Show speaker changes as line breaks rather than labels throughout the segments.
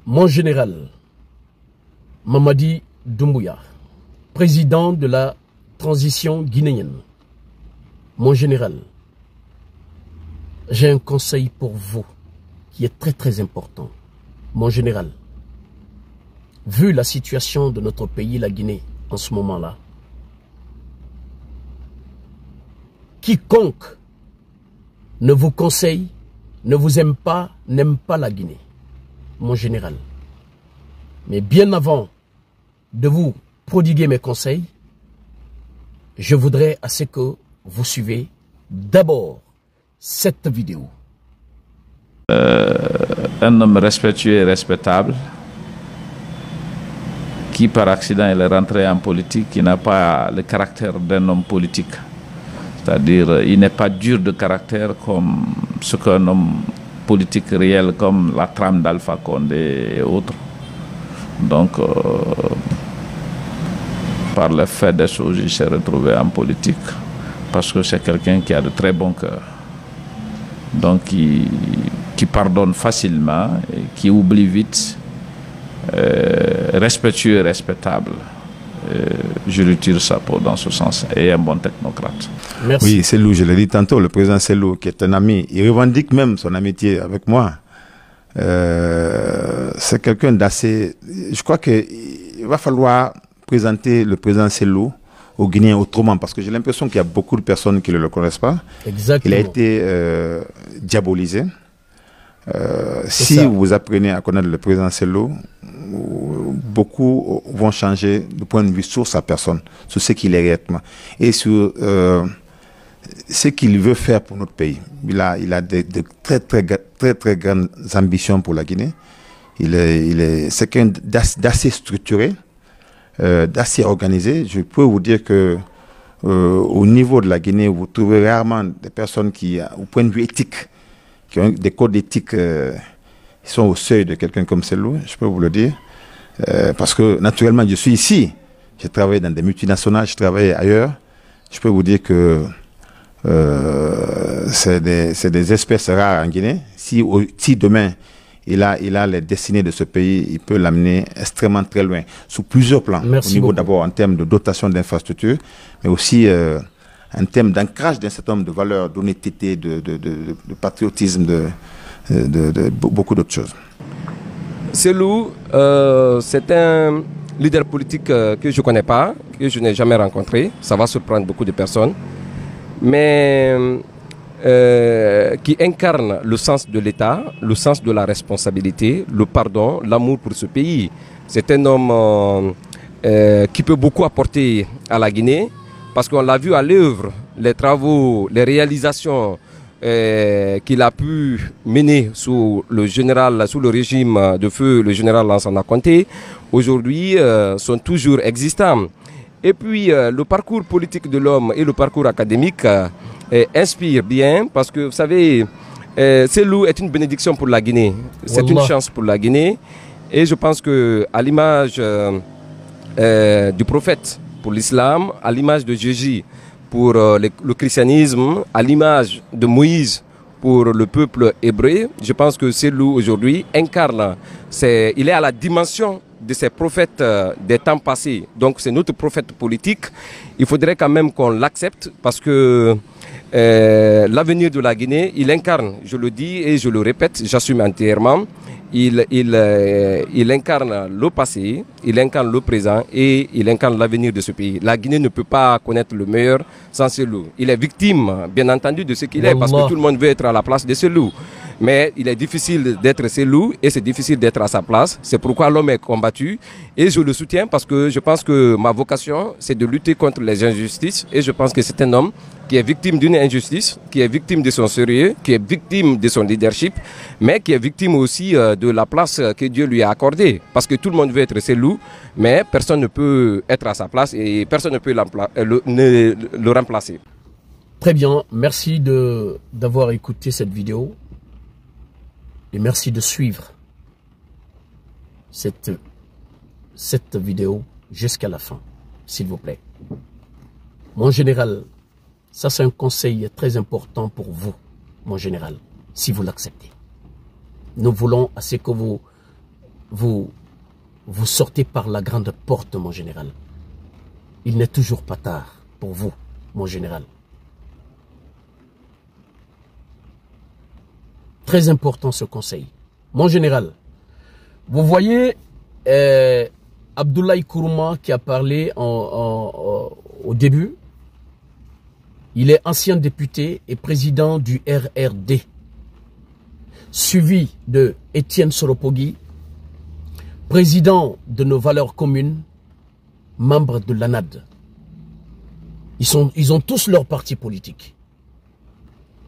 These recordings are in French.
Mon général Mamadi Doumbouya, président de la transition guinéenne. Mon général, j'ai un conseil pour vous qui est très très important. Mon général, vu la situation de notre pays, la Guinée, en ce moment-là, quiconque ne vous conseille, ne vous aime pas, n'aime pas la Guinée, mon général. Mais bien avant de vous prodiguer mes conseils, je voudrais à ce que vous suivez d'abord cette vidéo.
Un homme respectueux et respectable qui par accident est rentré en politique, qui n'a pas le caractère d'un homme politique. C'est-à-dire, il n'est pas dur de caractère comme ce qu'un homme politique réel comme la trame d'Alpha Condé et autres. Donc, par le fait des choses, il s'est retrouvé en politique parce que c'est quelqu'un qui a de très bons cœurs. Donc, qui pardonne facilement, et qui oublie vite, respectueux et respectable. Je lui tire sa peau dans ce sens, et un bon technocrate.
Merci. Oui, Selou, je l'ai dit tantôt, le président Selou, qui est un ami, il revendique même son amitié avec moi. C'est quelqu'un d'assez... Je crois qu'il va falloir présenter le président Selou aux Guinéens autrement, parce que j'ai l'impression qu'il y a beaucoup de personnes qui ne le connaissent pas.
Exactement.
Il a été diabolisé. Si vous apprenez à connaître le président Selou, beaucoup vont changer de point de vue sur sa personne, sur ce qu'il est réellement et sur ce qu'il veut faire pour notre pays. Il a de très grandes ambitions pour la Guinée. C'est quelqu'un d'assez structuré, d'assez organisé. Je peux vous dire que au niveau de la Guinée, vous trouvez rarement des personnes qui, au point de vue éthique, qui ont des codes éthiques qui sont au seuil de quelqu'un comme Selou, je peux vous le dire. Parce que naturellement, je suis ici. J'ai travaillé dans des multinationales, je travaille ailleurs. Je peux vous dire que c'est des espèces rares en Guinée. Si demain, il a les destinées de ce pays, il peut l'amener extrêmement très loin, sous plusieurs plans.
Merci
au niveau
beaucoup.
D'abord en termes de dotation d'infrastructures, mais aussi en termes d'ancrage d'un certain nombre de valeurs, d'honnêteté, de patriotisme, de beaucoup d'autres choses.
Selou, c'est un leader politique que je ne connais pas, que je n'ai jamais rencontré. Ça va surprendre beaucoup de personnes. Mais qui incarne le sens de l'État, le sens de la responsabilité, le pardon, l'amour pour ce pays. C'est un homme qui peut beaucoup apporter à la Guinée, parce qu'on l'a vu à l'œuvre, les travaux, les réalisations qu'il a pu mener sous le régime de feu, le général Lansana Conté, aujourd'hui sont toujours existants. Et puis le parcours politique de l'homme et le parcours académique inspirent bien, parce que vous savez, Selou est une bénédiction pour la Guinée, c'est une chance pour la Guinée, et je pense qu'à l'image du prophète pour l'islam, à l'image de Jésus pour le christianisme, à l'image de Moïse pour le peuple hébreu, je pense que Selou aujourd'hui incarne, il est à la dimension de ces prophètes des temps passés. Donc c'est notre prophète politique. Il faudrait quand même qu'on l'accepte, parce que l'avenir de la Guinée, il incarne, je le dis et je le répète, j'assume entièrement, il incarne le passé, il incarne le présent et il incarne l'avenir de ce pays. La Guinée ne peut pas connaître le meilleur sans Selou. Il est victime, bien entendu, de ce qu'il est, parce que tout le monde veut être à la place de Selou. Mais il est difficile d'être Selou et c'est difficile d'être à sa place. C'est pourquoi l'homme est combattu et je le soutiens, parce que je pense que ma vocation, c'est de lutter contre les injustices, et je pense que c'est un homme qui est victime d'une injustice, qui est victime de son sérieux, qui est victime de son leadership, mais qui est victime aussi de la place que Dieu lui a accordée. Parce que tout le monde veut être Selou, mais personne ne peut être à sa place et personne ne peut le remplacer.
Très bien, merci d'avoir écouté cette vidéo. Et merci de suivre cette vidéo jusqu'à la fin, s'il vous plaît. Mon général, ça c'est un conseil très important pour vous, mon général, si vous l'acceptez. Nous voulons à ce que vous vous sortez par la grande porte, mon général. Il n'est toujours pas tard pour vous, mon général. Très important ce conseil. Mon général, vous voyez Abdoulaye Kourouma qui a parlé au début. Il est ancien député et président du RRD, suivi de Étienne Soropogui, président de nos valeurs communes, membre de l'ANAD. Ils ont tous leur parti politique.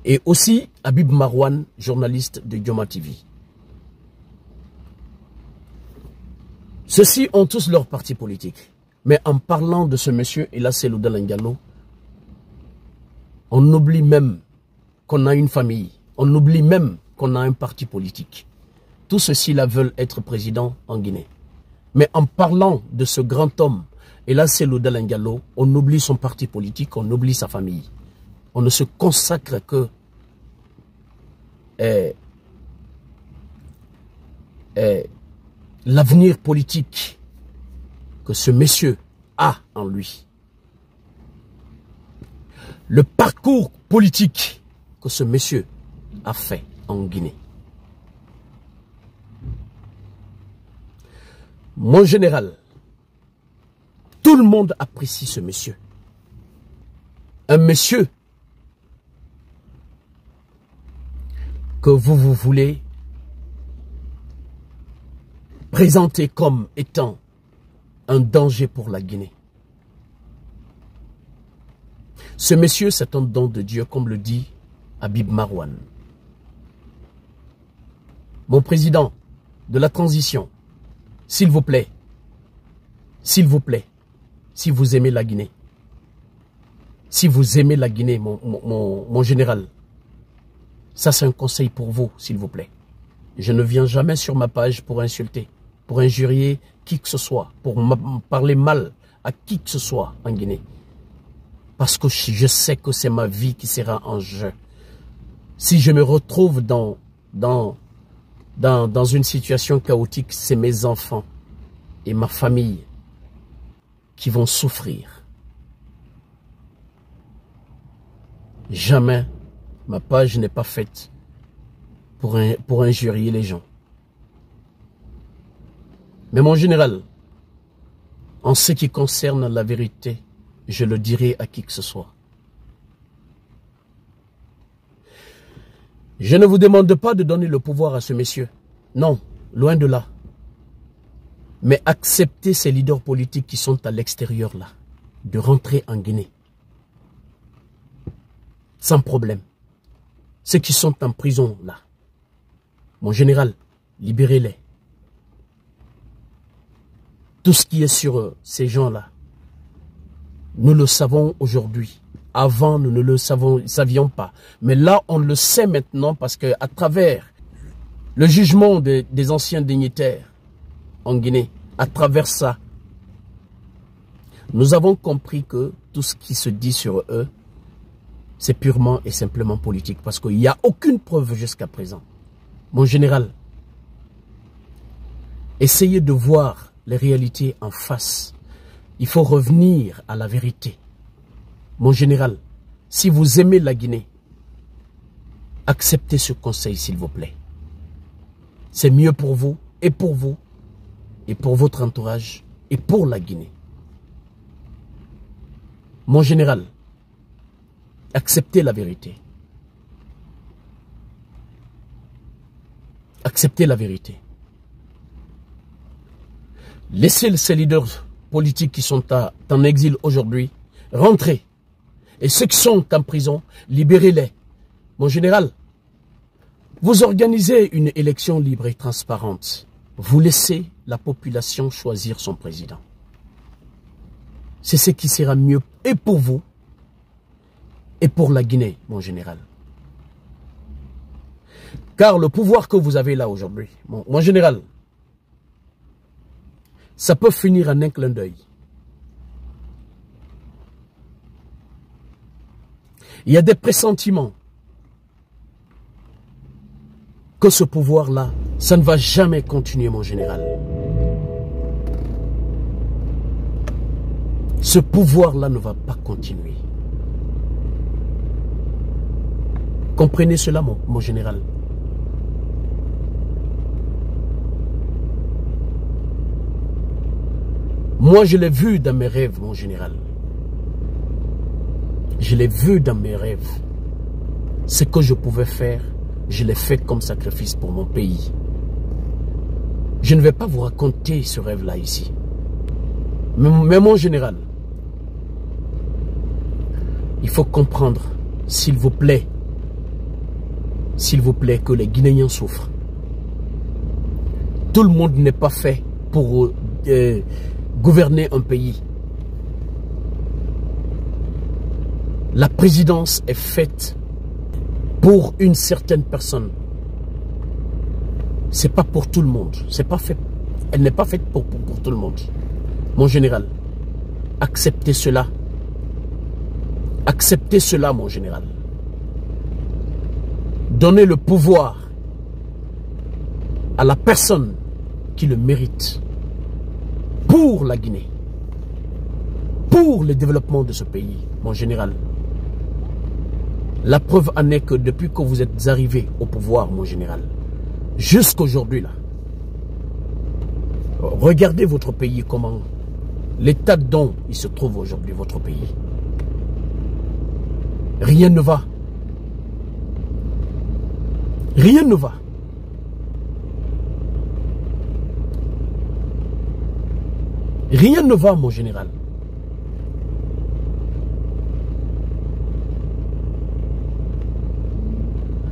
Et aussi Habib Marouane, journaliste de Dioma TV. Ceux-ci ont tous leur parti politique. Mais en parlant de ce monsieur Elassé Loudala Ngalo, on oublie même qu'on a une famille. On oublie même qu'on a un parti politique. Tous ceux-ci là veulent être président en Guinée. Mais en parlant de ce grand homme, Elassé Loudala Ngalo, on oublie son parti politique, on oublie sa famille. On ne se consacre que l'avenir politique que ce monsieur a en lui. Le parcours politique que ce monsieur a fait en Guinée. Mon général, tout le monde apprécie ce monsieur. Un monsieur que vous voulez présenter comme étant un danger pour la Guinée. Ce monsieur, c'est un don de Dieu, comme le dit Habib Marouane. Mon président de la transition, s'il vous plaît, si vous aimez la Guinée, si vous aimez la Guinée, mon général, ça c'est un conseil pour vous, s'il vous plaît. Je ne viens jamais sur ma page pour insulter, pour injurier qui que ce soit, pour parler mal à qui que ce soit en Guinée. Parce que je sais que c'est ma vie qui sera en jeu. Si je me retrouve dans une situation chaotique, c'est mes enfants et ma famille qui vont souffrir. Jamais ma page n'est pas faite pour injurier les gens. Mais mon général, en ce qui concerne la vérité, je le dirai à qui que ce soit. Je ne vous demande pas de donner le pouvoir à ce monsieur. Non, loin de là. Mais acceptez ces leaders politiques qui sont à l'extérieur là, de rentrer en Guinée. Sans problème. Ceux qui sont en prison là, mon général, libérez-les. Tout ce qui est sur ces gens-là, nous le savons aujourd'hui. Avant, nous ne le savions pas. Mais là, on le sait maintenant parce qu'à travers le jugement des anciens dignitaires en Guinée, à travers ça, nous avons compris que tout ce qui se dit sur eux, c'est purement et simplement politique. Parce qu'il n'y a aucune preuve jusqu'à présent. Mon général, essayez de voir les réalités en face. Il faut revenir à la vérité. Mon général, si vous aimez la Guinée, acceptez ce conseil s'il vous plaît. C'est mieux pour vous, et pour votre entourage, et pour la Guinée. Mon général, acceptez la vérité. Acceptez la vérité. Laissez ces leaders politiques qui sont en exil aujourd'hui rentrer. Et ceux qui sont en prison, libérez-les. Mon général, vous organisez une élection libre et transparente. Vous laissez la population choisir son président. C'est ce qui sera mieux et pour vous et pour la Guinée, mon général. Car le pouvoir que vous avez là aujourd'hui, mon général, ça peut finir en un clin d'œil. Il y a des pressentiments. que ce pouvoir-là, ça ne va jamais continuer, mon général. Ce pouvoir-là ne va pas continuer. Comprenez cela, mon général. Moi, je l'ai vu dans mes rêves, mon général. Je l'ai vu dans mes rêves. Ce que je pouvais faire, je l'ai fait comme sacrifice pour mon pays. Je ne vais pas vous raconter ce rêve-là ici. Mais mon général, il faut comprendre, s'il vous plaît, que les Guinéens souffrent. Tout le monde n'est pas fait pour gouverner un pays. La présidence est faite pour une certaine personne. C'est pas pour tout le monde. C'est pas fait. Elle n'est pas faite pour tout le monde. Mon général, acceptez cela. Acceptez cela, mon général. Donnez le pouvoir à la personne qui le mérite pour la Guinée, pour le développement de ce pays, mon général. La preuve en est que depuis que vous êtes arrivé au pouvoir, mon général, jusqu'aujourd'hui là, regardez votre pays, comment, l'état dont il se trouve aujourd'hui, votre pays. Rien ne va. Rien ne va. Rien ne va, mon général.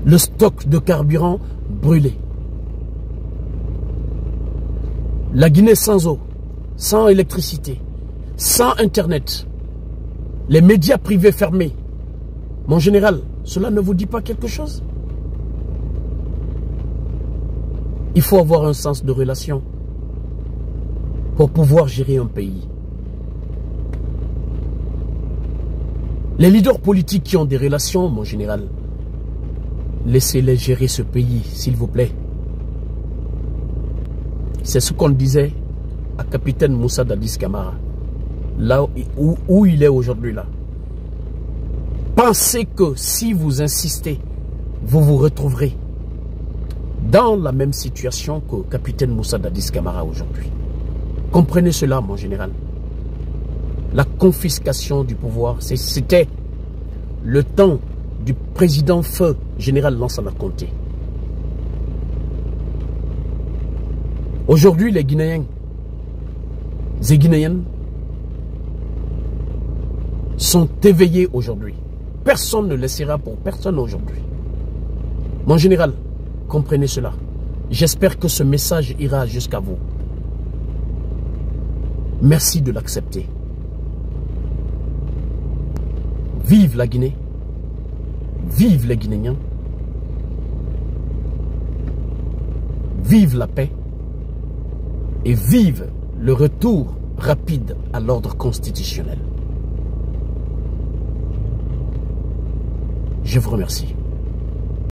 Le stock de carburant brûlé. La Guinée sans eau, sans électricité, sans internet. Les médias privés fermés. Mon général, cela ne vous dit pas quelque chose? Il faut avoir un sens de relation pour pouvoir gérer un pays. Les leaders politiques qui ont des relations, mon général, laissez-les gérer ce pays, s'il vous plaît. C'est ce qu'on disait à capitaine Moussa Dadis Camara, là où il est aujourd'hui là. Pensez que si vous insistez, vous vous retrouverez dans la même situation que capitaine Moussa Dadis Camara aujourd'hui. Comprenez cela, mon général. La confiscation du pouvoir, c'était le temps du président feu général Lansana Conté. Aujourd'hui, les Guinéens et Guinéennes sont éveillés aujourd'hui. Personne ne laissera pour personne aujourd'hui. Mon général, comprenez cela. J'espère que ce message ira jusqu'à vous. Merci de l'accepter. Vive la Guinée. Vive les Guinéens. Vive la paix. Et vive le retour rapide à l'ordre constitutionnel. Je vous remercie.